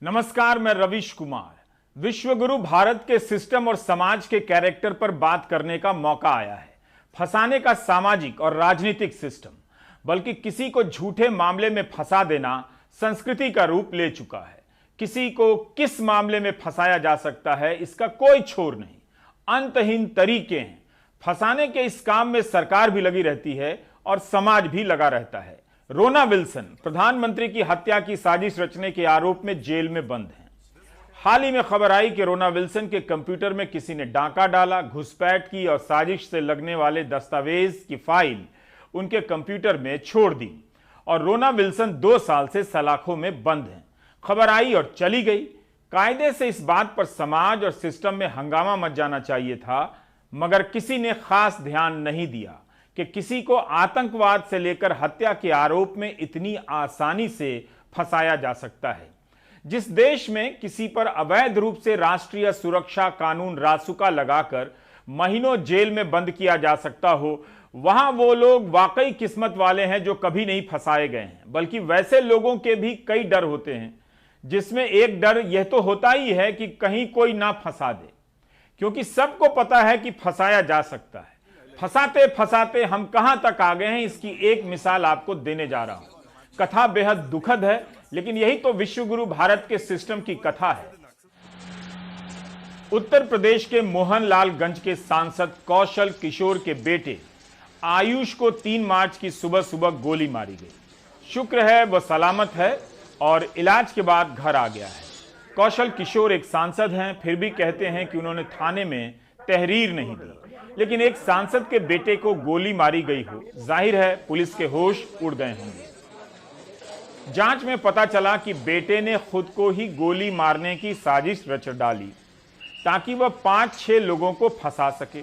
नमस्कार, मैं रविश कुमार। विश्वगुरु भारत के सिस्टम और समाज के कैरेक्टर पर बात करने का मौका आया है। फंसाने का सामाजिक और राजनीतिक सिस्टम, बल्कि किसी को झूठे मामले में फंसा देना संस्कृति का रूप ले चुका है। किसी को किस मामले में फंसाया जा सकता है, इसका कोई छोर नहीं। अंतहीन तरीके हैं। फंसाने के इस काम में सरकार भी लगी रहती है और समाज भी लगा रहता है। रोना विल्सन प्रधानमंत्री की हत्या की साजिश रचने के आरोप में जेल में बंद हैं। हाल ही में खबर आई कि रोना विल्सन के कंप्यूटर में किसी ने डाका डाला, घुसपैठ की और साजिश से लगने वाले दस्तावेज की फाइल उनके कंप्यूटर में छोड़ दी और रोना विल्सन 2 साल से सलाखों में बंद हैं। खबर आई और चली गई। कायदे से इस बात पर समाज और सिस्टम में हंगामा मच जाना चाहिए था, मगर किसी ने खास ध्यान नहीं दिया कि किसी को आतंकवाद से लेकर हत्या के आरोप में इतनी आसानी से फंसाया जा सकता है। जिस देश में किसी पर अवैध रूप से राष्ट्रीय सुरक्षा कानून रासुका लगाकर महीनों जेल में बंद किया जा सकता हो, वहां वो लोग वाकई किस्मत वाले हैं जो कभी नहीं फंसाए गए हैं। बल्कि वैसे लोगों के भी कई डर होते हैं, जिसमें एक डर यह तो होता ही है कि कहीं कोई ना फंसा दे, क्योंकि सबको पता है कि फंसाया जा सकता है। फंसाते फंसाते हम कहां तक आ गए हैं, इसकी एक मिसाल आपको देने जा रहा हूं। कथा बेहद दुखद है, लेकिन यही तो विश्वगुरु भारत के सिस्टम की कथा है। उत्तर प्रदेश के मोहनलालगंज के सांसद कौशल किशोर के बेटे आयुष को 3 मार्च की सुबह सुबह गोली मारी गई। शुक्र है वह सलामत है और इलाज के बाद घर आ गया है। कौशल किशोर एक सांसद हैं, फिर भी कहते हैं कि उन्होंने थाने में तहरीर नहीं दी, लेकिन एक सांसद के बेटे को गोली मारी गई हो, जाहिर है पुलिस के होश उड़ गए होंगे। जांच में पता चला कि बेटे ने खुद को ही गोली मारने की साजिश रच डाली ताकि वह 5-6 लोगों को फंसा सके।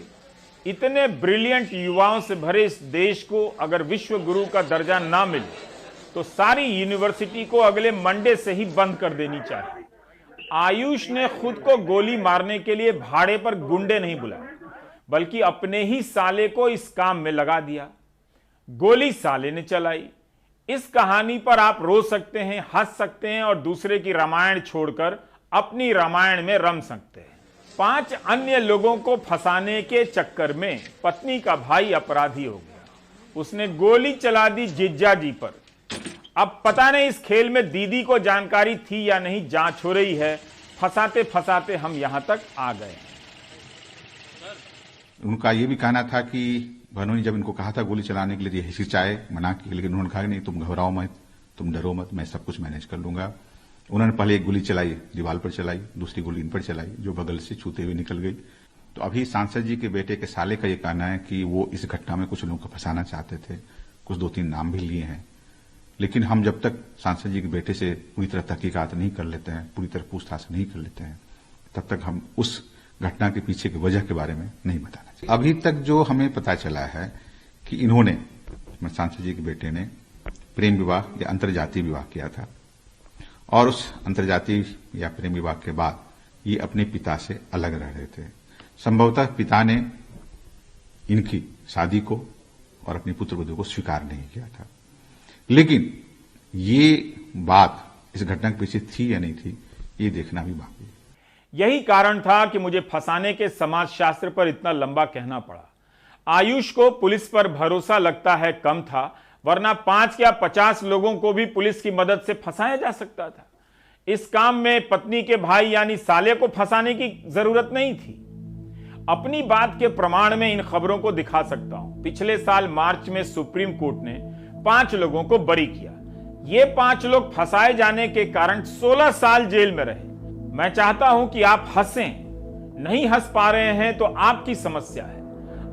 इतने ब्रिलियंट युवाओं से भरे इस देश को अगर विश्व गुरु का दर्जा ना मिले तो सारी यूनिवर्सिटी को अगले मंडे से ही बंद कर देनी चाहिए। आयुष ने खुद को गोली मारने के लिए भाड़े पर गुंडे नहीं बुलाए, बल्कि अपने ही साले को इस काम में लगा दिया। गोली साले ने चलाई। इस कहानी पर आप रो सकते हैं, हंस सकते हैं और दूसरे की रामायण छोड़कर अपनी रामायण में रम सकते हैं। 5 अन्य लोगों को फंसाने के चक्कर में पत्नी का भाई अपराधी हो गया। उसने गोली चला दी जिज्जा जी पर। अब पता नहीं इस खेल में दीदी को जानकारी थी या नहीं, जांच हो रही है। फंसाते फंसाते हम यहां तक आ गए हैं। उनका ये भी कहना था कि बहनों ने जब इनको कहा था गोली चलाने के लिए हिचकिचाए, मना किया, लेकिन उन्होंने कहा नहीं, तुम घबराओ मत, तुम डरो मत, मैं सब कुछ मैनेज कर लूंगा। उन्होंने पहले एक गोली चलाई, दीवार पर चलाई, दूसरी गोली इन पर चलाई, जो बगल से छूते हुए निकल गई। तो अभी सांसद जी के बेटे के साले का ये कहना है कि वो इस घटना में कुछ लोगों को फंसाना चाहते थे, कुछ 2-3 नाम भी लिए हैं, लेकिन हम जब तक सांसद जी के बेटे से पूरी तरह तहकीकात नहीं कर लेते हैं, पूरी तरह पूछताछ नहीं कर लेते हैं, तब तक हम उस घटना के पीछे की वजह के बारे में नहीं बताना चाहिए। अभी तक जो हमें पता चला है कि इन्होंने, सांसद जी के बेटे ने प्रेम विवाह या अंतरजातीय विवाह किया था और उस अंतरजातीय या प्रेम विवाह के बाद ये अपने पिता से अलग रह रहे थे। संभवतः पिता ने इनकी शादी को और अपनी पुत्रवधू को स्वीकार नहीं किया था, लेकिन ये बात इस घटना के पीछे थी या नहीं थी, ये देखना भी बाकी है। यही कारण था कि मुझे फंसाने के समाजशास्त्र पर इतना लंबा कहना पड़ा। आयुष को पुलिस पर भरोसा लगता है कम था, वरना 5 या 50 लोगों को भी पुलिस की मदद से फंसाया जा सकता था। इस काम में पत्नी के भाई यानी साले को फंसाने की जरूरत नहीं थी। अपनी बात के प्रमाण में इन खबरों को दिखा सकता हूं। पिछले साल मार्च में सुप्रीम कोर्ट ने 5 लोगों को बरी किया। ये 5 लोग फंसाए जाने के कारण 16 साल जेल में रहे। मैं चाहता हूं कि आप हंसें। नहीं हंस पा रहे हैं तो आपकी समस्या है।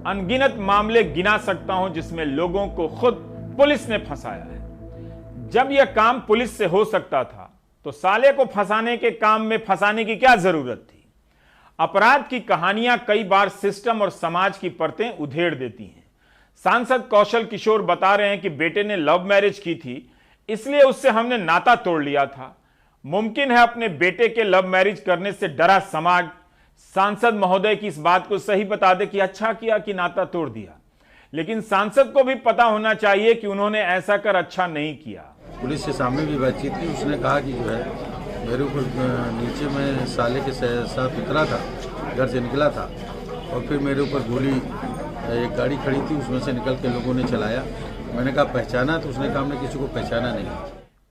अनगिनत मामले गिना सकता हूं जिसमें लोगों को खुद पुलिस ने फंसाया है। जब यह काम पुलिस से हो सकता था तो साले को फंसाने के काम में फंसाने की क्या जरूरत थी। अपराध की कहानियां कई बार सिस्टम और समाज की परतें उधेड़ देती हैं। सांसद कौशल किशोर बता रहे हैं कि बेटे ने लव मैरिज की थी, इसलिए उससे हमने नाता तोड़ लिया था। मुमकिन है अपने बेटे के लव मैरिज करने से डरा समाज सांसद महोदय की इस बात को सही बता दे कि अच्छा किया कि नाता तोड़ दिया, लेकिन सांसद को भी पता होना चाहिए कि उन्होंने ऐसा कर अच्छा नहीं किया। पुलिस के सामने भी बातचीत की, उसने कहा कि जो है मेरे ऊपर नीचे मैं साले के साथ उतरा था, घर से निकला था और फिर मेरे ऊपर गोली, एक गाड़ी खड़ी थी उसमें से निकल के लोगों ने चलाया। मैंने कहा पहचाना, तो उसने कहा हमने किसी को पहचाना नहीं।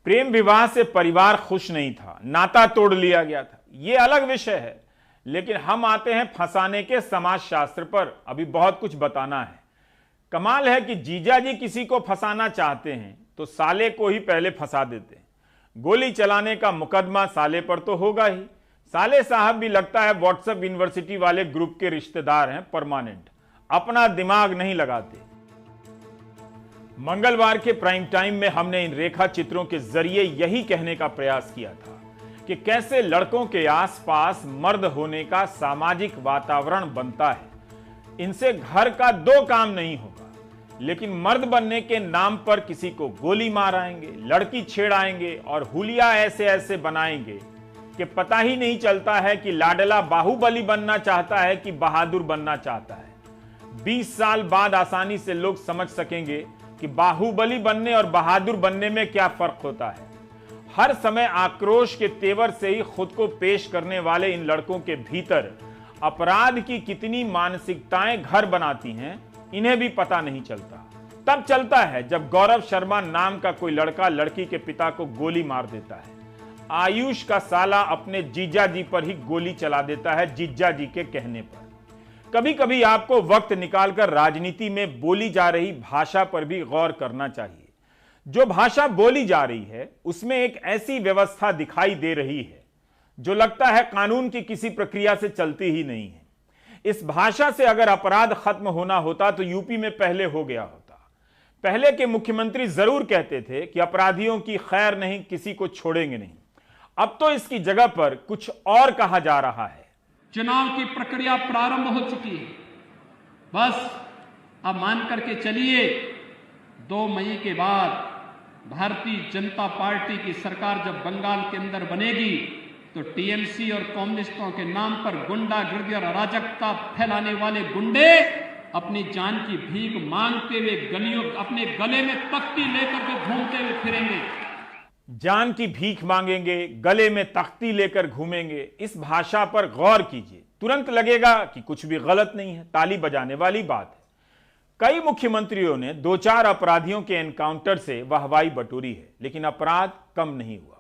प्रेम विवाह से परिवार खुश नहीं था, नाता तोड़ लिया गया था, ये अलग विषय है। लेकिन हम आते हैं फंसाने के समाज शास्त्र पर। अभी बहुत कुछ बताना है। कमाल है कि जीजा जी किसी को फंसाना चाहते हैं तो साले को ही पहले फंसा देते हैं। गोली चलाने का मुकदमा साले पर तो होगा ही। साले साहब भी लगता है व्हाट्सएप यूनिवर्सिटी वाले ग्रुप के रिश्तेदार हैं परमानेंट, अपना दिमाग नहीं लगाते। मंगलवार के प्राइम टाइम में हमने इन रेखा चित्रों के जरिए यही कहने का प्रयास किया था कि कैसे लड़कों के आसपास मर्द होने का सामाजिक वातावरण बनता है। इनसे घर का दो काम नहीं होगा, लेकिन मर्द बनने के नाम पर किसी को गोली मार आएंगे, लड़की छेड़ आएंगे और हुलिया ऐसे ऐसे बनाएंगे कि पता ही नहीं चलता है कि लाडला बाहुबली बनना चाहता है कि बहादुर बनना चाहता है। 20 साल बाद आसानी से लोग समझ सकेंगे कि बाहुबली बनने और बहादुर बनने में क्या फर्क होता है। हर समय आक्रोश के तेवर से ही खुद को पेश करने वाले इन लड़कों के भीतर अपराध की कितनी मानसिकताएं घर बनाती हैं, इन्हें भी पता नहीं चलता। तब चलता है जब गौरव शर्मा नाम का कोई लड़का लड़की के पिता को गोली मार देता है। आयुष का साला अपने जीजा जी पर ही गोली चला देता है, जीजा जी के कहने पर। कभी कभी आपको वक्त निकालकर राजनीति में बोली जा रही भाषा पर भी गौर करना चाहिए। जो भाषा बोली जा रही है उसमें एक ऐसी व्यवस्था दिखाई दे रही है जो लगता है कानून की किसी प्रक्रिया से चलती ही नहीं है। इस भाषा से अगर अपराध खत्म होना होता तो यूपी में पहले हो गया होता। पहले के मुख्यमंत्री जरूर कहते थे कि अपराधियों की खैर नहीं, किसी को छोड़ेंगे नहीं। अब तो इसकी जगह पर कुछ और कहा जा रहा है। चुनाव की प्रक्रिया प्रारंभ हो चुकी है। बस अब मान करके चलिए 2 मई के बाद भारतीय जनता पार्टी की सरकार जब बंगाल के अंदर बनेगी तो टीएमसी और कम्युनिस्टों के नाम पर गुंडागर्दी और अराजकता फैलाने वाले गुंडे अपनी जान की भीख मांगते हुए गलियों, अपने गले में तख्ती लेकर के घूमते हुए फिरेंगे। जान की भीख मांगेंगे, गले में तख्ती लेकर घूमेंगे। इस भाषा पर गौर कीजिए, तुरंत लगेगा कि कुछ भी गलत नहीं है, ताली बजाने वाली बात है। कई मुख्यमंत्रियों ने 2-4 अपराधियों के एनकाउंटर से वाहवाही बटोरी है, लेकिन अपराध कम नहीं हुआ।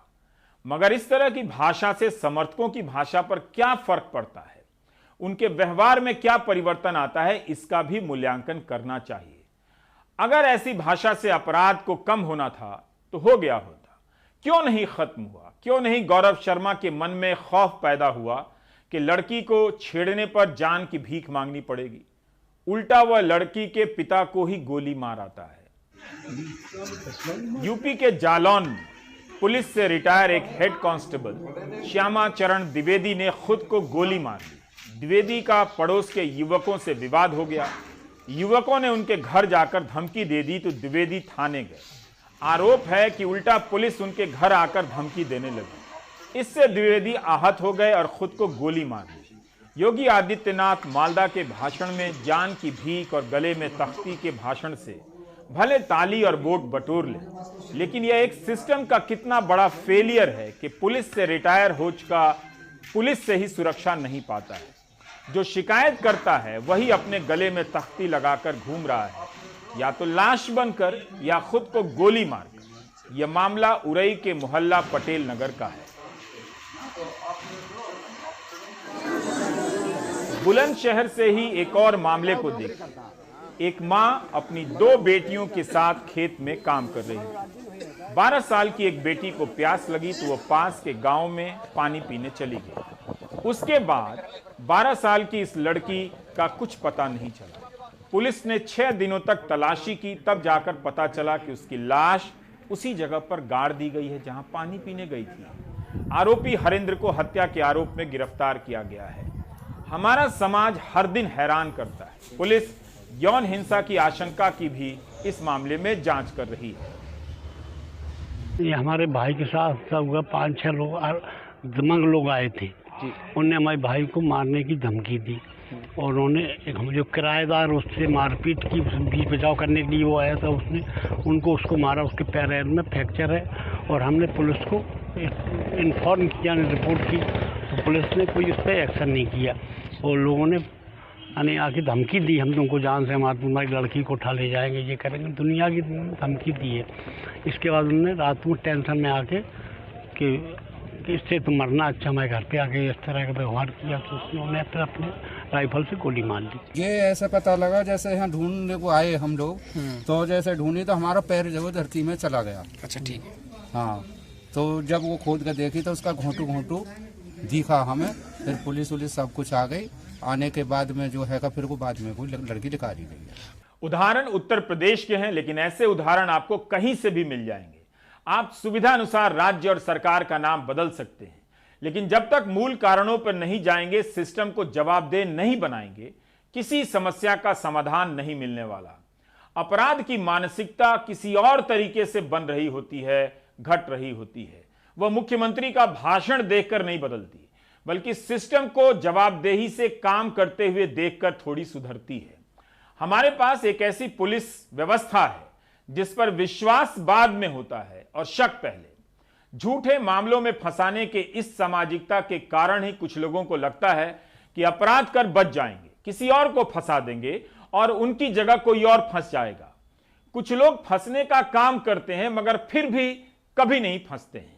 मगर इस तरह की भाषा से समर्थकों की भाषा पर क्या फर्क पड़ता है, उनके व्यवहार में क्या परिवर्तन आता है, इसका भी मूल्यांकन करना चाहिए। अगर ऐसी भाषा से अपराध को कम होना था तो हो गया होता, क्यों नहीं खत्म हुआ? क्यों नहीं गौरव शर्मा के मन में खौफ पैदा हुआ कि लड़की को छेड़ने पर जान की भीख मांगनी पड़ेगी? उल्टा वह लड़की के पिता को ही गोली मार आता है। यूपी के जालौन में पुलिस से रिटायर एक हेड कांस्टेबल श्यामा चरण द्विवेदी ने खुद को गोली मार दी। द्विवेदी का पड़ोस के युवकों से विवाद हो गया। युवकों ने उनके घर जाकर धमकी दे दी तो द्विवेदी थाने गए। आरोप है कि उल्टा पुलिस उनके घर आकर धमकी देने लगी। इससे द्विवेदी आहत हो गए और खुद को गोली मार दी। योगी आदित्यनाथ मालदा के भाषण में जान की भीख और गले में तख्ती के भाषण से भले ताली और वोट बटोर ले, लेकिन यह एक सिस्टम का कितना बड़ा फेलियर है कि पुलिस से रिटायर हो चुका पुलिस से ही सुरक्षा नहीं पाता है। जो शिकायत करता है वही अपने गले में तख्ती लगाकर घूम रहा है, या तो लाश बनकर या खुद को गोली मारकर। यह मामला उरई के मोहल्ला पटेल नगर का है। बुलंदशहर से ही एक और मामले को देखिए। एक मां अपनी 2 बेटियों के साथ खेत में काम कर रही है। 12 साल की एक बेटी को प्यास लगी तो वह पास के गांव में पानी पीने चली गई। उसके बाद 12 साल की इस लड़की का कुछ पता नहीं चला। पुलिस ने 6 दिनों तक तलाशी की, तब जाकर पता चला कि उसकी लाश उसी जगह पर गाड़ दी गई है जहां पानी पीने गई थी। आरोपी हरेंद्र को हत्या के आरोप में गिरफ्तार किया गया है। हमारा समाज हर दिन हैरान करता है। पुलिस यौन हिंसा की आशंका की भी इस मामले में जांच कर रही है। ये हमारे भाई के साथ सब हुआ, 5-6 लोग दमंग लोग आए थे। उनने हमारे भाई को मारने की धमकी दी। और उन्होंने एक हम जो किराएदार उससे मारपीट की, बीच बचाव करने के लिए वो आया था, उसको मारा, उसके पैर में फ्रैक्चर है। और हमने पुलिस को इन्फॉर्म किया, रिपोर्ट की, तो पुलिस ने कोई उस पर एक्शन नहीं किया। और लोगों ने यानी आके धमकी दी, हम तुमको जान से तुम्हारी लड़की को उठा ले जाएंगे, ये करेंगे, दुनिया की धमकी दी है। इसके बाद उन्होंने रात में टेंशन में आके कि इससे तो मरना अच्छा, मैं घर पे आके इस तरह का व्यवहार किया, तो उन्होंने फिर अपने राइफल से गोली मार दी। ये ऐसा पता लगा जैसे यहाँ ढूंढने को आए हम लोग, तो जैसे ढूंढी तो हमारा पैर जो धरती में चला गया। अच्छा, ठीक है। हाँ, तो जब वो खोद कर देखी तो उसका घोंटू दिखा हमें। फिर पुलिस सब कुछ आ गई। आने के बाद में जो है फिर वो बाद में कोई लड़की दिखा दी गई है। उदाहरण उत्तर प्रदेश के हैं, लेकिन ऐसे उदाहरण आपको कहीं से भी मिल जाएंगे। आप सुविधा अनुसार राज्य और सरकार का नाम बदल सकते हैं, लेकिन जब तक मूल कारणों पर नहीं जाएंगे, सिस्टम को जवाबदेह नहीं बनाएंगे, किसी समस्या का समाधान नहीं मिलने वाला। अपराध की मानसिकता किसी और तरीके से बन रही होती है, घट रही होती है। वह मुख्यमंत्री का भाषण देखकर नहीं बदलती, बल्कि सिस्टम को जवाबदेही से काम करते हुए देखकर थोड़ी सुधरती है। हमारे पास एक ऐसी पुलिस व्यवस्था है जिस पर विश्वास बाद में होता है और शक पहले। झूठे मामलों में फंसाने के इस सामाजिकता के कारण ही कुछ लोगों को लगता है कि अपराध कर बच जाएंगे, किसी और को फंसा देंगे और उनकी जगह कोई और फंस जाएगा। कुछ लोग फंसने का काम करते हैं मगर फिर भी कभी नहीं फंसते हैं।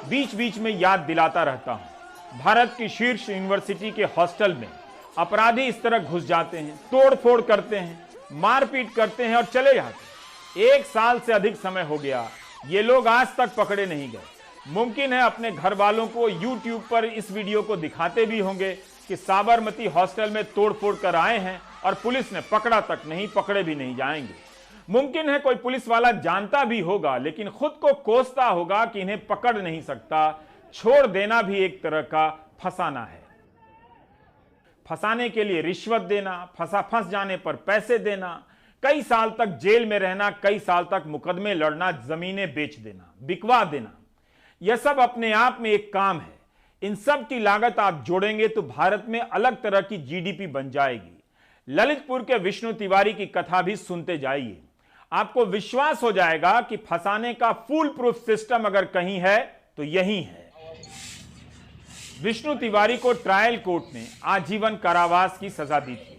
बीच बीच में याद दिलाता रहता हूं, भारत की शीर्ष यूनिवर्सिटी के हॉस्टल में अपराधी इस तरह घुस जाते हैं, तोड़फोड़ करते हैं, मारपीट करते हैं और चले जाते हैं। 1 साल से अधिक समय हो गया, ये लोग आज तक पकड़े नहीं गए। मुमकिन है अपने घर वालों को YouTube पर इस वीडियो को दिखाते भी होंगे कि साबरमती हॉस्टल में तोड़फोड़ कर आए हैं और पुलिस ने पकड़ा तक नहीं, पकड़े भी नहीं जाएंगे। मुमकिन है कोई पुलिस वाला जानता भी होगा, लेकिन खुद को कोसता होगा कि इन्हें पकड़ नहीं सकता। छोड़ देना भी एक तरह का फंसाना है। फंसाने के लिए रिश्वत देना, फंस जाने पर पैसे देना, कई साल तक जेल में रहना, कई साल तक मुकदमे लड़ना, जमीनें बेच देना, बिकवा देना, यह सब अपने आप में एक काम है। इन सब की लागत आप जोड़ेंगे तो भारत में अलग तरह की जीडीपी बन जाएगी। ललितपुर के विष्णु तिवारी की कथा भी सुनते जाइए, आपको विश्वास हो जाएगा कि फंसाने का फुल प्रूफ सिस्टम अगर कहीं है तो यही है। विष्णु तिवारी को ट्रायल कोर्ट ने आजीवन कारावास की सजा दी थी।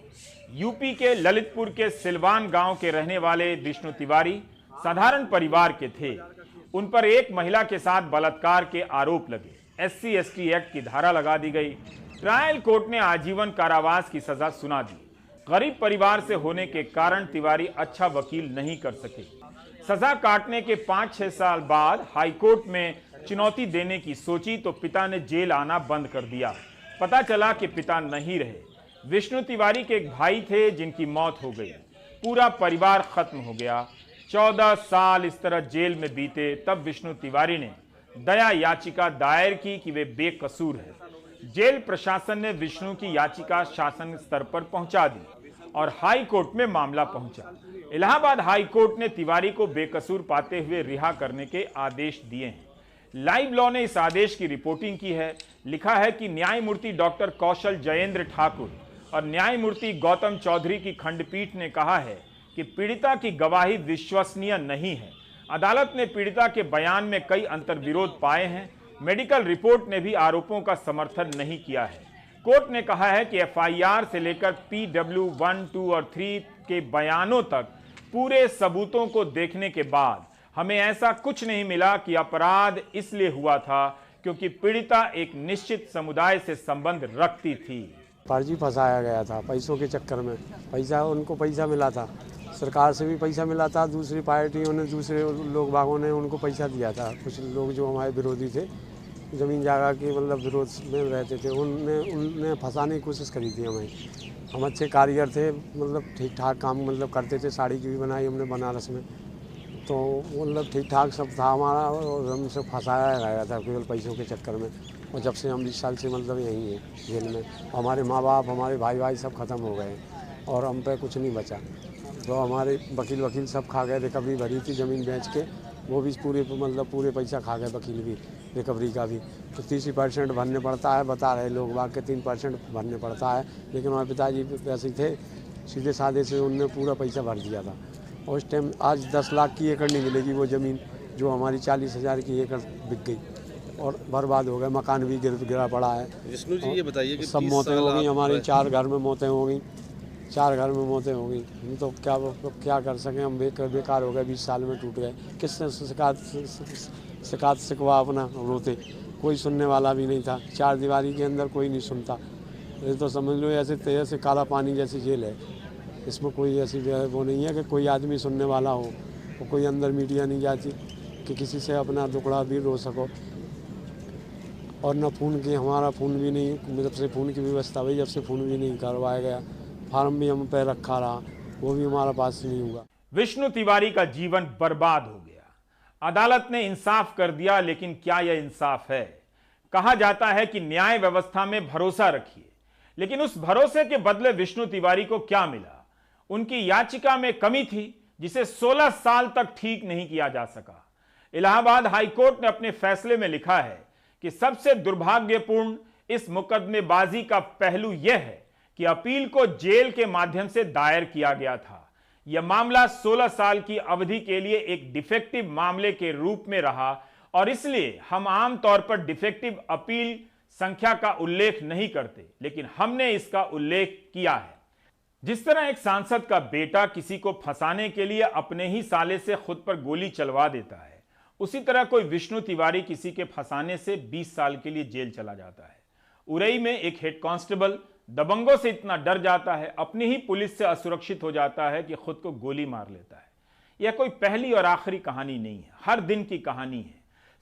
यूपी के ललितपुर के सिलवान गांव के रहने वाले विष्णु तिवारी साधारण परिवार के थे। उन पर एक महिला के साथ बलात्कार के आरोप लगे। SC/ST एक्ट की धारा लगा दी गई। ट्रायल कोर्ट ने आजीवन कारावास की सजा सुना दी। गरीब परिवार से होने के कारण तिवारी अच्छा वकील नहीं कर सके। सजा काटने के 5-6 साल बाद हाईकोर्ट में चुनौती देने की सोची तो पिता ने जेल आना बंद कर दिया। पता चला कि पिता नहीं रहे। विष्णु तिवारी के एक भाई थे जिनकी मौत हो गई। पूरा परिवार खत्म हो गया। 14 साल इस तरह जेल में बीते। तब विष्णु तिवारी ने दया याचिका दायर की कि वे बेकसूर है। जेल प्रशासन ने विष्णु की याचिका शासन स्तर पर पहुंचा दी और हाई कोर्ट में मामला पहुंचा। इलाहाबाद हाई कोर्ट ने तिवारी को बेकसूर पाते हुए रिहा करने के आदेश दिए हैं। लाइव लॉ ने इस आदेश की रिपोर्टिंग की है। लिखा है कि न्यायमूर्ति डॉक्टर कौशल जयेंद्र ठाकुर और न्यायमूर्ति गौतम चौधरी की खंडपीठ ने कहा है कि पीड़िता की गवाही विश्वसनीय नहीं है। अदालत ने पीड़िता के बयान में कई अंतर्विरोध पाए हैं। मेडिकल रिपोर्ट ने भी आरोपों का समर्थन नहीं किया है। कोर्ट ने कहा है कि FIR से लेकर PW 1, 2 और 3 के बयानों तक पूरे सबूतों को देखने के बाद हमें ऐसा कुछ नहीं मिला कि अपराध इसलिए हुआ था क्योंकि पीड़िता एक निश्चित समुदाय से संबंध रखती थी। फर्जी फंसाया गया था पैसों के चक्कर में। उनको पैसा मिला था, सरकार से भी पैसा मिला था, दूसरी पार्टियों ने, दूसरे लोग बागों ने उनको पैसा दिया था। कुछ लोग जो हमारे विरोधी थे, ज़मीन जागा के मतलब विरोध में रहते थे, उनने फंसाने की कोशिश करी थी हमें। हम अच्छे कारीगर थे, मतलब ठीक ठाक काम मतलब करते थे। साड़ी की भी बनाई हमने बनारस में, तो मतलब ठीक ठाक सब था हमारा, और हमसे फंसाया गया था केवल पैसों के चक्कर में। और जब से हम 20 साल से मतलब यहीं हैं जेल में। हमारे माँ बाप, हमारे भाई सब ख़त्म हो गए और हम पे कुछ नहीं बचा। तो हमारे वकील सब खा गए। रिकवरी भरी थी ज़मीन बेच के, वो भी पूरे पैसा खा गए, वकील भी, रिकवरी का भी। तो 30% भरने पड़ता है, बता रहे लोग बाग के 3% भरने पड़ता है। लेकिन हमारे पिताजी पैसे थे सीधे साधे से, उनने पूरा पैसा भर दिया था। और उस टाइम आज 10 लाख की एकड़ नहीं मिलेगी वो ज़मीन, जो हमारी 40,000 की एकड़ बिक गई और बर्बाद हो गए। मकान भी गिरा पड़ा है। विष्णु जी ये बताइए कि सब मौतें हो गई हमारी, 4 घर में मौतें हो गई, 4 घर में मौतें हो गई। हम तो क्या कर सकें, हम बेकार हो गए, 20 साल में टूट गए। किससे शिकायत शिकवा अपना रोते, कोई सुनने वाला भी नहीं था। 4 दीवारी के अंदर कोई नहीं सुनता। ये तो समझ लो ऐसे काला पानी जैसी जेल है। इसमें कोई ऐसी वो नहीं है कि कोई आदमी सुनने वाला हो, और कोई अंदर मीडिया नहीं जाती कि किसी से अपना दुखड़ा भी रो सको। और न फ़ोन की, हमारा फ़ोन भी नहीं, जब से फ़ोन की व्यवस्था हुई, जब से फ़ोन भी नहीं करवाया गया, फार्म भी हम पे रखा रहा, वो भी हमारा पास नहीं हुआ। विष्णु तिवारी का जीवन बर्बाद हो गया। अदालत ने इंसाफ कर दिया, लेकिन क्या यह इंसाफ है? कहा जाता है कि न्याय व्यवस्था में भरोसा रखिए, लेकिन उस भरोसे के बदले विष्णु तिवारी को क्या मिला? उनकी याचिका में कमी थी जिसे 16 साल तक ठीक नहीं किया जा सका। इलाहाबाद हाईकोर्ट ने अपने फैसले में लिखा है कि सबसे दुर्भाग्यपूर्ण इस मुकदमेबाजी का पहलू यह है कि अपील को जेल के माध्यम से दायर किया गया था। यह मामला 16 साल की अवधि के लिए एक डिफेक्टिव मामले के रूप में रहा, और इसलिए हम आमतौर पर डिफेक्टिव अपील संख्या का उल्लेख नहीं करते, लेकिन हमने इसका उल्लेख किया है। जिस तरह एक सांसद का बेटा किसी को फंसाने के लिए अपने ही साले से खुद पर गोली चलवा देता है, उसी तरह कोई विष्णु तिवारी किसी के फंसाने से 20 साल के लिए जेल चला जाता है। उरई में एक हेड कांस्टेबल दबंगों से इतना डर जाता है, अपनी ही पुलिस से असुरक्षित हो जाता है कि खुद को गोली मार लेता है। यह कोई पहली और आखिरी कहानी नहीं है, हर दिन की कहानी है।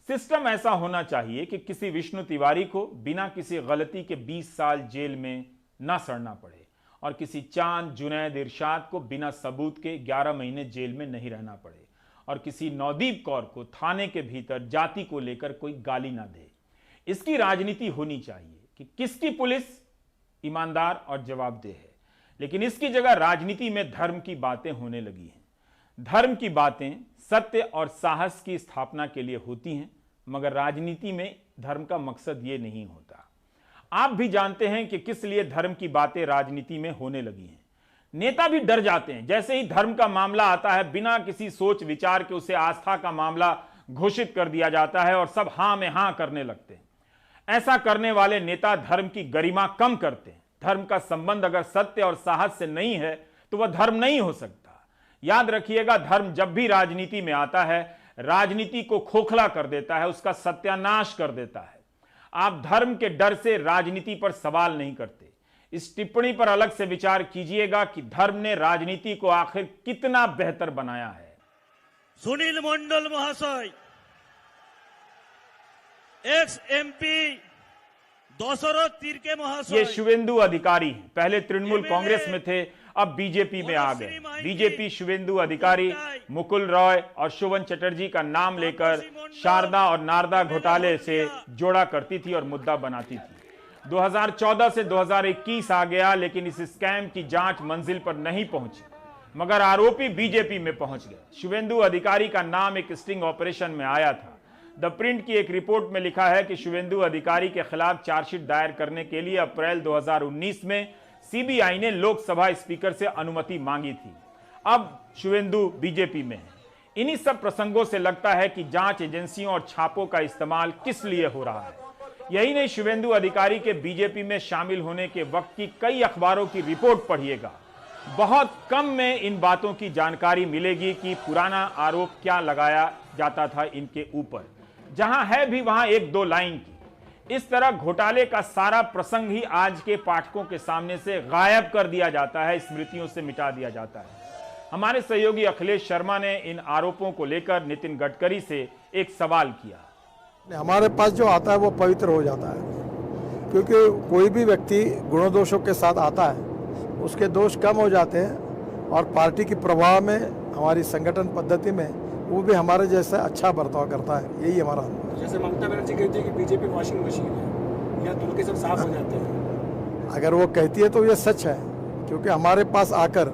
सिस्टम ऐसा होना चाहिए कि किसी विष्णु तिवारी को बिना किसी गलती के 20 साल जेल में ना सड़ना पड़े, और किसी चांद, जुनैद, इरशाद को बिना सबूत के 11 महीने जेल में नहीं रहना पड़े, और किसी नौदीप कौर को थाने के भीतर जाति को लेकर कोई गाली ना दे। इसकी राजनीति होनी चाहिए कि किसकी पुलिस ईमानदार और जवाबदेह है, लेकिन इसकी जगह राजनीति में धर्म की बातें होने लगी हैं। धर्म की बातें सत्य और साहस की स्थापना के लिए होती हैं, मगर राजनीति में धर्म का मकसद ये नहीं होता। आप भी जानते हैं कि किस लिए धर्म की बातें राजनीति में होने लगी हैं। नेता भी डर जाते हैं, जैसे ही धर्म का मामला आता है बिना किसी सोच विचार के उसे आस्था का मामला घोषित कर दिया जाता है और सब हां में हां करने लगते हैं। ऐसा करने वाले नेता धर्म की गरिमा कम करते हैं। धर्म का संबंध अगर सत्य और साहस से नहीं है तो वह धर्म नहीं हो सकता। याद रखिएगा, धर्म जब भी राजनीति में आता है राजनीति को खोखला कर देता है, उसका सत्यानाश कर देता है। आप धर्म के डर से राजनीति पर सवाल नहीं करते। इस टिप्पणी पर अलग से विचार कीजिएगा कि धर्म ने राजनीति को आखिर कितना बेहतर बनाया है। सुनील मंडल महाशय, एक्स एमपी दोसरो तिर्के महाशय, ये शुवेंदु अधिकारी हैं। पहले तृणमूल कांग्रेस में थे, अब बीजेपी में आ गए। बीजेपी शुवेंदु अधिकारी मुकुल रॉय और शोभन चटर्जी का नाम लेकर शारदा और नारदा घोटाले से जोड़ा करती थी और मुद्दा बनाती थी। 2014 से 2021 आ गया, लेकिन इस स्कैम की जांच मंजिल पर नहीं पहुंची, मगर आरोपी बीजेपी में पहुंच गए। शुवेंदु अधिकारी का नाम एक स्टिंग ऑपरेशन में आया था। द प्रिंट की एक रिपोर्ट में लिखा है कि शुवेंदु अधिकारी के खिलाफ चार्जशीट दायर करने के लिए अप्रैल 2019 में सीबीआई ने लोकसभा स्पीकर से अनुमति मांगी थी। अब शुवेंदु बीजेपी में है। इन्हीं सब प्रसंगों से लगता है कि जांच एजेंसियों और छापों का इस्तेमाल किस लिए हो रहा है। यही नहीं, शुवेंदु अधिकारी के बीजेपी में शामिल होने के वक्त की कई अखबारों की रिपोर्ट पढ़िएगा। बहुत कम में इन बातों की जानकारी मिलेगी कि पुराना आरोप क्या लगाया जाता था इनके ऊपर। जहां है भी वहां 1-2 लाइन की। इस तरह घोटाले का सारा प्रसंग ही आज के पाठकों के सामने से गायब कर दिया जाता है, स्मृतियों से मिटा दिया जाता है। हमारे सहयोगी अखिलेश शर्मा ने इन आरोपों को लेकर नितिन गडकरी से एक सवाल किया। हमारे पास जो आता है वो पवित्र हो जाता है, क्योंकि कोई भी व्यक्ति गुणों दोषों के साथ आता है, उसके दोष कम हो जाते हैं और पार्टी के प्रभाव में, हमारी संगठन पद्धति में वो भी हमारे जैसा अच्छा बर्ताव करता है। यही हमारा अनुभव। जैसे ममता बनर्जी कहती है कि बीजेपी वॉशिंग मशीन है, या धुल के सब साफ हो जाते हैं। अगर वो कहती है तो ये सच है, क्योंकि हमारे पास आकर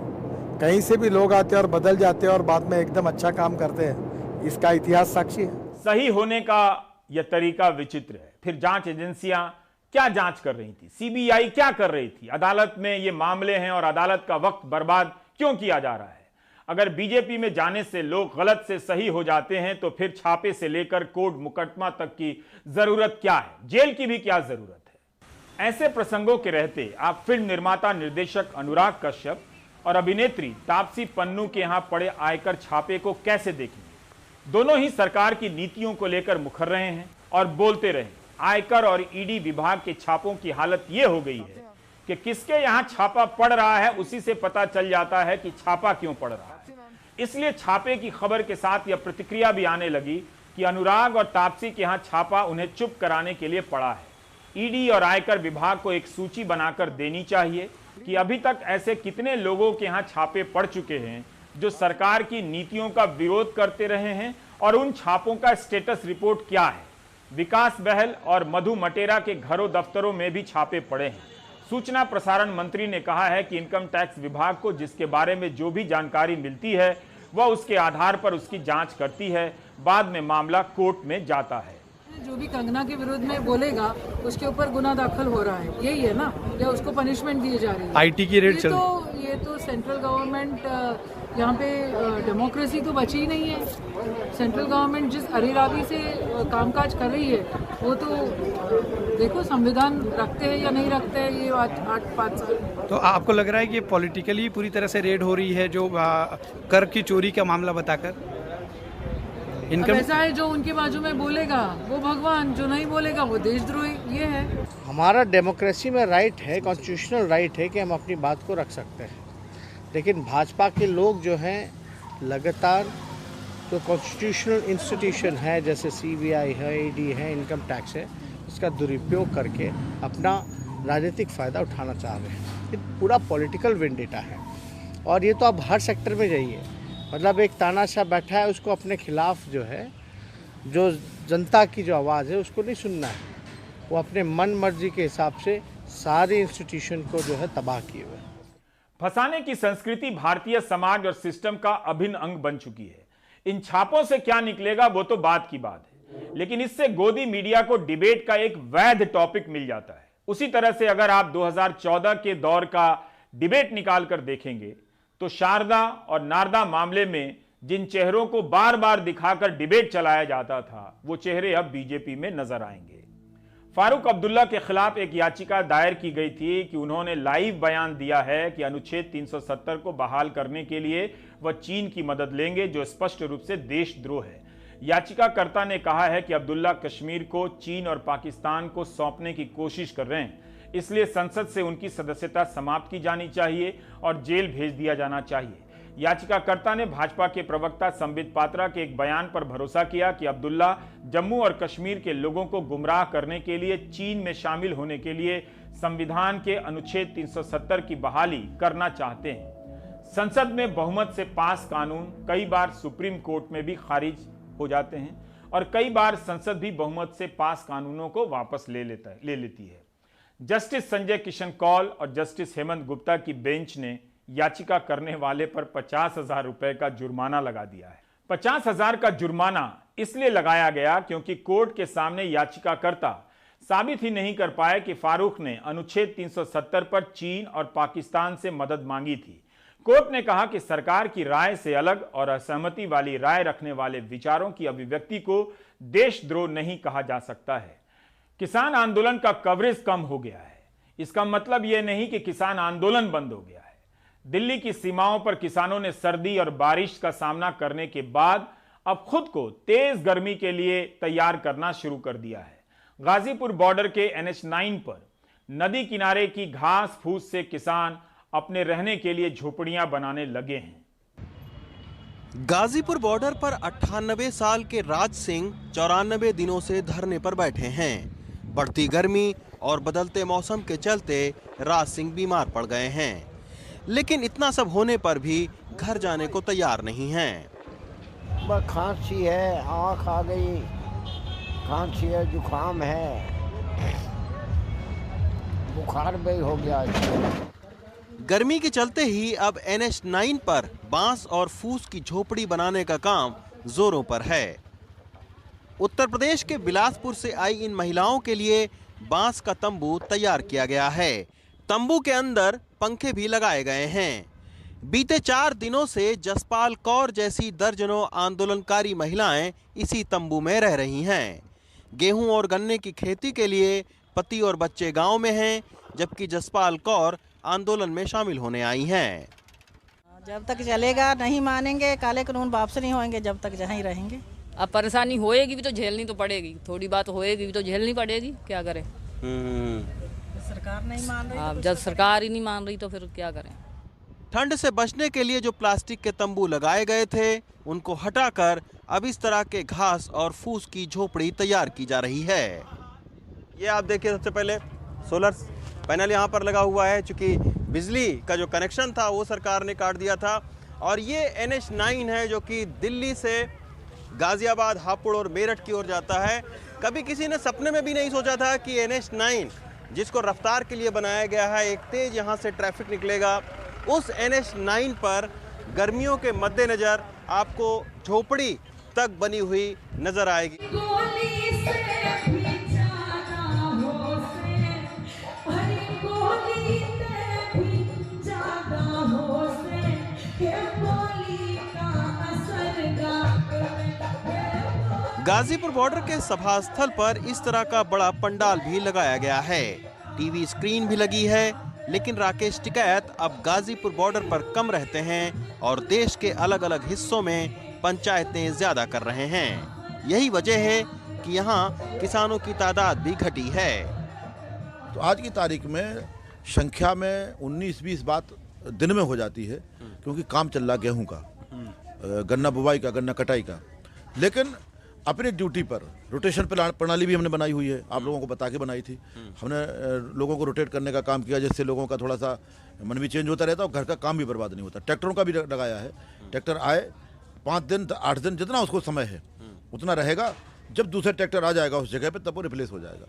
कहीं से भी लोग आते हैं और बदल जाते हैं और बाद में एकदम अच्छा काम करते हैं। इसका इतिहास साक्षी है। सही होने का यह तरीका विचित्र है। फिर जांच एजेंसियां क्या जांच कर रही थी? सीबीआई क्या कर रही थी? अदालत में ये मामले हैं और अदालत का वक्त बर्बाद क्यों किया जा रहा है? अगर बीजेपी में जाने से लोग गलत से सही हो जाते हैं तो फिर छापे से लेकर कोर्ट मुकदमा तक की जरूरत क्या है? जेल की भी क्या जरूरत है? ऐसे प्रसंगों के रहते आप फिल्म निर्माता निर्देशक अनुराग कश्यप और अभिनेत्री तापसी पन्नू के यहां पड़े आयकर छापे को कैसे देखेंगे? दोनों ही सरकार की नीतियों को लेकर मुखर रहे हैं और बोलते रहे। आयकर और ईडी विभाग के छापों की हालत यह हो गई है कि किसके यहां छापा पड़ रहा है उसी से पता चल जाता है कि छापा क्यों पड़ रहा है। इसलिए छापे की खबर के साथ यह प्रतिक्रिया भी आने लगी कि अनुराग और तापसी के यहां छापा उन्हें चुप कराने के लिए पड़ा है। ईडी और आयकर विभाग को एक सूची बनाकर देनी चाहिए कि अभी तक ऐसे कितने लोगों के यहां छापे पड़ चुके हैं जो सरकार की नीतियों का विरोध करते रहे हैं और उन छापों का स्टेटस रिपोर्ट क्या है। विकास बहल और मधु मटेरा के घरों दफ्तरों में भी छापे पड़े हैं। सूचना प्रसारण मंत्री ने कहा है कि इनकम टैक्स विभाग को जिसके बारे में जो भी जानकारी मिलती है वह उसके आधार पर उसकी जांच करती है, बाद में मामला कोर्ट में जाता है। जो भी कंगना के विरुद्ध में बोलेगा उसके ऊपर गुना दाखिल हो रहा है, यही है ना, या उसको पनिशमेंट दी जा रही है। आईटी की रेट ये तो सेंट्रल गवर्नमेंट, यहाँ पे डेमोक्रेसी तो बची ही नहीं है। सेंट्रल गवर्नमेंट जिस अरेरावी से कामकाज कर रही है वो तो देखो, संविधान रखते हैं या नहीं रखते हैं ये 8-5 साल। तो आपको लग रहा है कि पॉलिटिकली पूरी तरह से रेड हो रही है, जो कर की चोरी का मामला बताकर? इनकम ऐसा है, जो उनके बाजू में बोलेगा वो भगवान, जो नहीं बोलेगा वो देशद्रोही। ये है हमारा डेमोक्रेसी में राइट है, कॉन्स्टिट्यूशनल राइट है कि हम अपनी बात को रख सकते हैं। लेकिन भाजपा के लोग जो हैं लगातार जो कॉन्स्टिट्यूशनल इंस्टीट्यूशन है जैसे सीबीआई है, ईडी है, इनकम टैक्स है, इसका दुरुपयोग करके अपना राजनीतिक फ़ायदा उठाना चाह रहे हैं। ये पूरा पॉलिटिकल वेंडेटा है और ये तो अब हर सेक्टर में जाइए, मतलब एक तानाशाह बैठा है, उसको अपने खिलाफ जो है, जो जनता की जो आवाज़ है उसको नहीं सुनना है। वो अपने मन मर्जी के हिसाब से सारे इंस्टीट्यूशन को जो है तबाह किए हुए। फंसाने की संस्कृति भारतीय समाज और सिस्टम का अभिन्न अंग बन चुकी है। इन छापों से क्या निकलेगा वो तो बात की बात है, लेकिन इससे गोदी मीडिया को डिबेट का एक वैध टॉपिक मिल जाता है। उसी तरह से अगर आप 2014 के दौर का डिबेट निकाल कर देखेंगे तो शारदा और नारदा मामले में जिन चेहरों को बार बार दिखाकर डिबेट चलाया जाता था वो चेहरे अब बीजेपी में नजर आएंगे। फारूक अब्दुल्ला के खिलाफ एक याचिका दायर की गई थी कि उन्होंने लाइव बयान दिया है कि अनुच्छेद 370 को बहाल करने के लिए वह चीन की मदद लेंगे, जो स्पष्ट रूप से देशद्रोह है। याचिकाकर्ता ने कहा है कि अब्दुल्ला कश्मीर को चीन और पाकिस्तान को सौंपने की कोशिश कर रहे हैं, इसलिए संसद से उनकी सदस्यता समाप्त की जानी चाहिए और जेल भेज दिया जाना चाहिए। याचिकाकर्ता ने भाजपा के प्रवक्ता संबित पात्रा के एक बयान पर भरोसा किया कि अब्दुल्ला जम्मू और कश्मीर के लोगों को गुमराह करने के लिए चीन में शामिल होने के लिए संविधान के अनुच्छेद 370 की बहाली करना चाहते हैं। संसद में बहुमत से पास कानून कई बार सुप्रीम कोर्ट में भी खारिज हो जाते हैं और कई बार संसद भी बहुमत से पास कानूनों को वापस ले लेती है। जस्टिस संजय किशन कौल और जस्टिस हेमंत गुप्ता की बेंच ने याचिका करने वाले पर 50,000 रुपए का जुर्माना लगा दिया है। 50,000 का जुर्माना इसलिए लगाया गया क्योंकि कोर्ट के सामने याचिकाकर्ता साबित ही नहीं कर पाए कि फारूक ने अनुच्छेद 370 पर चीन और पाकिस्तान से मदद मांगी थी। कोर्ट ने कहा कि सरकार की राय से अलग और असहमति वाली राय रखने वाले विचारों की अभिव्यक्ति को देशद्रोह नहीं कहा जा सकता है। किसान आंदोलन का कवरेज कम हो गया है, इसका मतलब यह नहीं कि किसान आंदोलन बंद हो गया है। दिल्ली की सीमाओं पर किसानों ने सर्दी और बारिश का सामना करने के बाद अब खुद को तेज गर्मी के लिए तैयार करना शुरू कर दिया है। गाजीपुर बॉर्डर के NH9 पर नदी किनारे की घास फूस से किसान अपने रहने के लिए झोपड़ियां बनाने लगे हैं। गाजीपुर बॉर्डर पर 98 साल के राज सिंह 94 दिनों से धरने पर बैठे हैं। बढ़ती गर्मी और बदलते मौसम के चलते राज सिंह बीमार पड़ गए हैं, लेकिन इतना सब होने पर भी घर जाने को तैयार नहीं हैं। बस खांसी है, आँख आ गई, खांसी है, जुकाम है, बुखार भी हो गया। गर्मी के चलते ही अब NH9 पर बांस और फूस की झोपड़ी बनाने का काम जोरों पर है। उत्तर प्रदेश के बिलासपुर से आई इन महिलाओं के लिए बांस का तंबू तैयार किया गया है। तंबू के अंदर पंखे भी लगाए गए हैं। बीते 4 दिनों से जसपाल कौर जैसी दर्जनों आंदोलनकारी महिलाएं इसी तंबू में रह रही हैं। गेहूं और गन्ने की खेती के लिए पति और बच्चे गांव में हैं, जबकि जसपाल कौर आंदोलन में शामिल होने आई हैं। जब तक चलेगा नहीं मानेंगे, काले कानून वापस नहीं होंगे जब तक जहाँ ही रहेंगे। अब परेशानी होएगी भी तो झेलनी तो पड़ेगी, थोड़ी बात होएगी भी तो झेलनी पड़ेगी, क्या करें। सरकार नहीं मान रही। अब जब सरकार ही नहीं मान रही तो फिर क्या करें। ठंड से बचने के लिए जो प्लास्टिक के तंबू लगाए गए थे, उनको हटाकर अब इस तरह के घास और फूस की झोपड़ी तैयार की जा रही है। ये आप देखिए, सबसे पहले सोलर पैनल यहाँ पर लगा हुआ है, चूँकि बिजली का जो कनेक्शन था वो सरकार ने काट दिया था। और ये NH9 है जो कि दिल्ली से गाजियाबाद, हापुड़ और मेरठ की ओर जाता है। कभी किसी ने सपने में भी नहीं सोचा था कि NH9 जिसको रफ्तार के लिए बनाया गया है, एक तेज यहाँ से ट्रैफिक निकलेगा, उस NH9 पर गर्मियों के मद्देनजर आपको झोपड़ी तक बनी हुई नजर आएगी। गाजीपुर बॉर्डर के सभा स्थल पर इस तरह का बड़ा पंडाल भी लगाया गया है। टीवी स्क्रीन भी लगी है, लेकिन राकेश टिकैत अब गाजीपुर बॉर्डर पर कम रहते हैं और देश के अलग अलग हिस्सों में पंचायतें ज्यादा कर रहे हैं। यही वजह है कि यहाँ किसानों की तादाद भी घटी है। तो आज की तारीख में संख्या में 19-20 बात दिन में हो जाती है, क्योंकि काम चल रहा गेहूं का, गन्ना बुवाई का, गन्ना कटाई का। लेकिन अपनी ड्यूटी पर रोटेशन प्रणाली भी हमने बनाई हुई है, आप लोगों को बता के बनाई थी। हमने लोगों को रोटेट करने का काम किया, जिससे लोगों का थोड़ा सा मन भी चेंज होता रहता है और घर का काम भी बर्बाद नहीं होता। ट्रैक्टरों का भी लगाया है, ट्रैक्टर आए 5 दिन 8 दिन जितना उसको समय है उतना रहेगा, जब दूसरा ट्रैक्टर आ जाएगा उस जगह पे तब वो रिप्लेस हो जाएगा।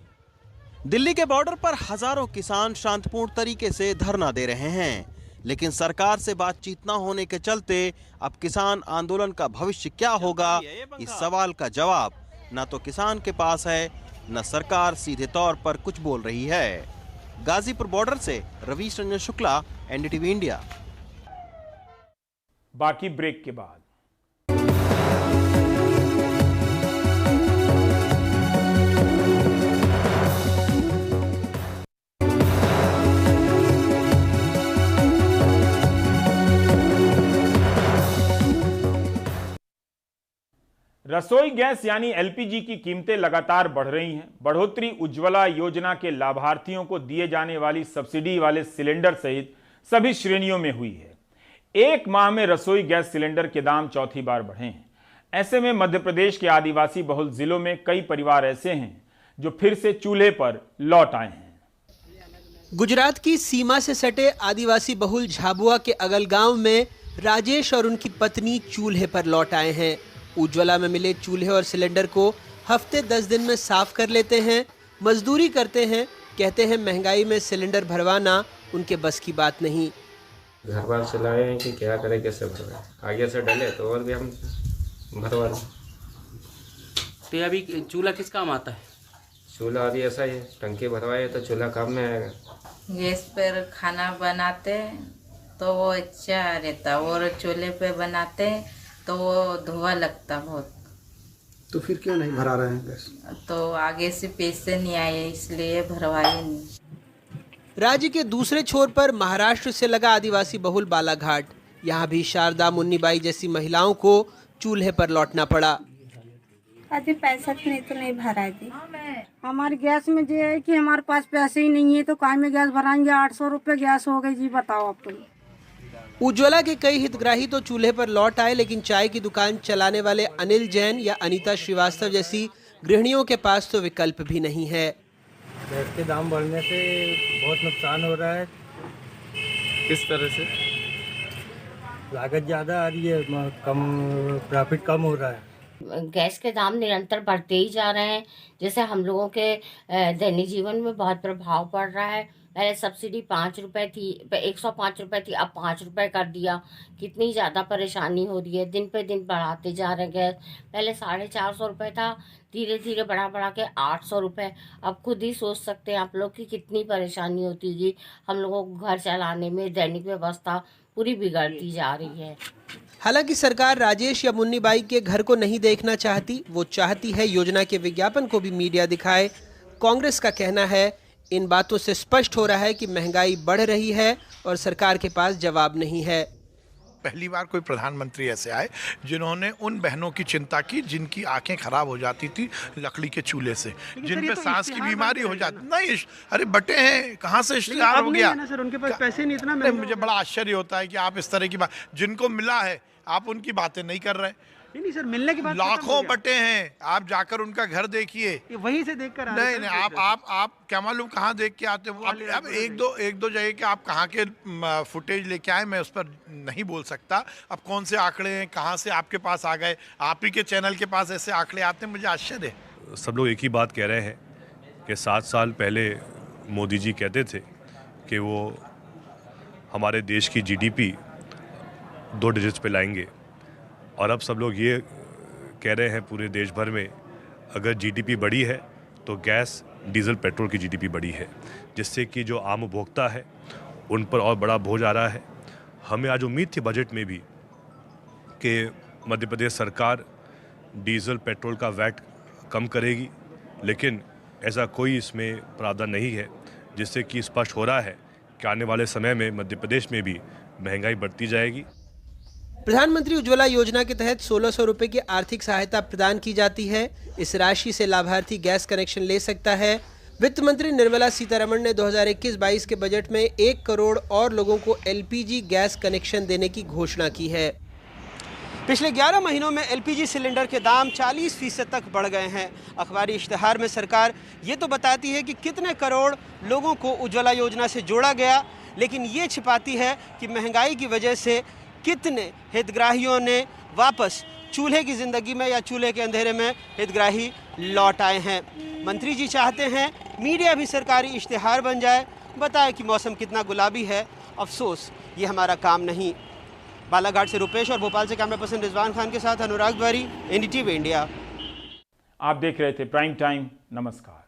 दिल्ली के बॉर्डर पर हजारों किसान शांतिपूर्ण तरीके से धरना दे रहे हैं, लेकिन सरकार से बातचीत न होने के चलते अब किसान आंदोलन का भविष्य क्या होगा, इस सवाल का जवाब न तो किसान के पास है, न सरकार सीधे तौर पर कुछ बोल रही है। गाजीपुर बॉर्डर से रवीश रंजन शुक्ला, NDTV इंडिया। बाकी ब्रेक के बाद। रसोई गैस यानी LPG की कीमतें लगातार बढ़ रही हैं। बढ़ोतरी उज्ज्वला योजना के लाभार्थियों को दिए जाने वाली सब्सिडी वाले सिलेंडर सहित सभी श्रेणियों में हुई है। एक माह में रसोई गैस सिलेंडर के दाम चौथी बार बढ़े हैं। ऐसे में मध्य प्रदेश के आदिवासी बहुल जिलों में कई परिवार ऐसे हैं जो फिर से चूल्हे पर लौट आए हैं। गुजरात की सीमा से सटे आदिवासी बहुल झाबुआ के अगलगांव में राजेश और उनकी पत्नी चूल्हे पर लौट आए हैं। उज्ज्वला में मिले चूल्हे और सिलेंडर को हफ्ते 10 दिन में साफ कर लेते हैं, मजदूरी करते हैं। कहते हैं महंगाई में सिलेंडर भरवाना उनके बस की बात नहीं। घर बार चलाए हैं कि क्या करें, कैसे भरवाएं, आगे से डले तो और भी हम भरवा लें। तो अभी चूल्हा किस काम आता है? चूल्हा अभी ऐसा है, टंकी भरवाए तो चूल्हा काम में आएगा। गैस पर खाना बनाते तो वो अच्छा रहता, और चूल्हे पे बनाते तो वो धुआं लगता बहुत। तो फिर क्यों नहीं भरा रहे हैं गैस? तो आगे से पैसे नहीं आए इसलिए भरवाए नहीं। राज्य के दूसरे छोर पर महाराष्ट्र से लगा आदिवासी बहुल बालाघाट। यहाँ भी शारदा मुन्नीबाई जैसी महिलाओं को चूल्हे पर लौटना पड़ा। अभी पैसा तो नहीं भरा दी। हमारे गैस में ये है कि हमारे पास पैसे ही नहीं है, तो काय में गैस भराएंगे। 800 रुपये गैस हो गई जी, बताओ आप। तो उज्ज्वला के कई हितग्राही तो चूल्हे पर लौट आए, लेकिन चाय की दुकान चलाने वाले अनिल जैन या अनीता श्रीवास्तव जैसी गृहिणियों के पास तो विकल्प भी नहीं है। गैस के दाम बढ़ने से बहुत नुकसान हो रहा है। किस तरह से? लागत ज़्यादा आ रही है, कम प्रॉफिट कम हो रहा है। गैस के दाम निरंतर बढ़ते ही जा रहे हैं, जिससे हम लोगों के दैनिक जीवन में बहुत प्रभाव पड़ रहा है। पहले सब्सिडी 5 रुपए थी, 105 रुपए थी, अब 5 रुपए कर दिया। कितनी ज़्यादा परेशानी हो रही है, दिन पे दिन बढ़ाते जा रहे हैं गैस। पहले 450 रुपए था, धीरे धीरे बढ़ा के 800 रुपए। अब खुद ही सोच सकते हैं आप लोग कि कितनी परेशानी होती होगी हम लोगों को घर चलाने में। दैनिक व्यवस्था पूरी बिगड़ती जा रही है। हालांकि सरकार राजेश या मुन्नी बाई के घर को नहीं देखना चाहती, वो चाहती है योजना के विज्ञापन को भी मीडिया दिखाए। कांग्रेस का कहना है इन बातों से स्पष्ट हो रहा है कि महंगाई बढ़ रही है और सरकार के पास जवाब नहीं है। पहली बार कोई प्रधानमंत्री ऐसे आए जिन्होंने उन बहनों की चिंता की जिनकी आंखें खराब हो जाती थी लकड़ी के चूल्हे से, जिन पे सांस की बीमारी हो जाती। नहीं, अरे बटे हैं, कहाँ से इश्तिहार हो गया? सर, उनके पास पैसे नहीं, इतना मुझे बड़ा आश्चर्य होता है कि आप इस तरह की बात, जिनको मिला है आप उनकी बातें नहीं कर रहे। नहीं सर, मिलने के बाद लाखों बटे हैं, आप जाकर उनका घर देखिए। वहीं से देखकर नहीं, आप क्या मालूम कहाँ देख के आते हो। अब एक दो जगह के आप कहाँ के फुटेज लेके आए, मैं उस पर नहीं बोल सकता। अब कौन से आंकड़े हैं, कहाँ से आपके पास आ गए, आप ही के चैनल के पास ऐसे आंकड़े आते हैं, मुझे आश्चर्य है। सब लोग एक ही बात कह रहे हैं कि 7 साल पहले मोदी जी कहते थे कि वो हमारे देश की GDP 2 डिजिट्स पे लाएंगे, और अब सब लोग ये कह रहे हैं पूरे देश भर में अगर GDP बढ़ी है तो गैस, डीजल, पेट्रोल की GDP बढ़ी है, जिससे कि जो आम उपभोक्ता है उन पर और बड़ा बोझ आ रहा है। हमें आज उम्मीद थी बजट में भी कि मध्य प्रदेश सरकार डीजल, पेट्रोल का वैट कम करेगी, लेकिन ऐसा कोई इसमें प्रावधान नहीं है, जिससे कि स्पष्ट हो रहा है कि आने वाले समय में मध्य प्रदेश में भी महंगाई बढ़ती जाएगी। प्रधानमंत्री उज्ज्वला योजना के तहत 1600 रुपए की आर्थिक सहायता प्रदान की जाती है। इस राशि से लाभार्थी गैस कनेक्शन ले सकता है। वित्त मंत्री निर्मला सीतारमण ने 2021-22 के बजट में 1 करोड़ और लोगों को LPG गैस कनेक्शन देने की घोषणा की है। पिछले 11 महीनों में LPG सिलेंडर के दाम 40% तक बढ़ गए हैं। अखबारी इश्तिहार में सरकार ये तो बताती है कि कितने करोड़ लोगों को उज्ज्वला योजना से जोड़ा गया, लेकिन ये छिपाती है कि महंगाई की वजह से कितने हितग्राहियों ने वापस चूल्हे की ज़िंदगी में या चूल्हे के अंधेरे में हितग्राही लौट आए हैं। मंत्री जी चाहते हैं मीडिया भी सरकारी इश्तिहार बन जाए, बताए कि मौसम कितना गुलाबी है। अफसोस ये हमारा काम नहीं। बालाघाट से रुपेश और भोपाल से कैमरा पर्सन रिजवान खान के साथ अनुराग द्वारी, NDTV इंडिया। आप देख रहे थे प्राइम टाइम। नमस्कार।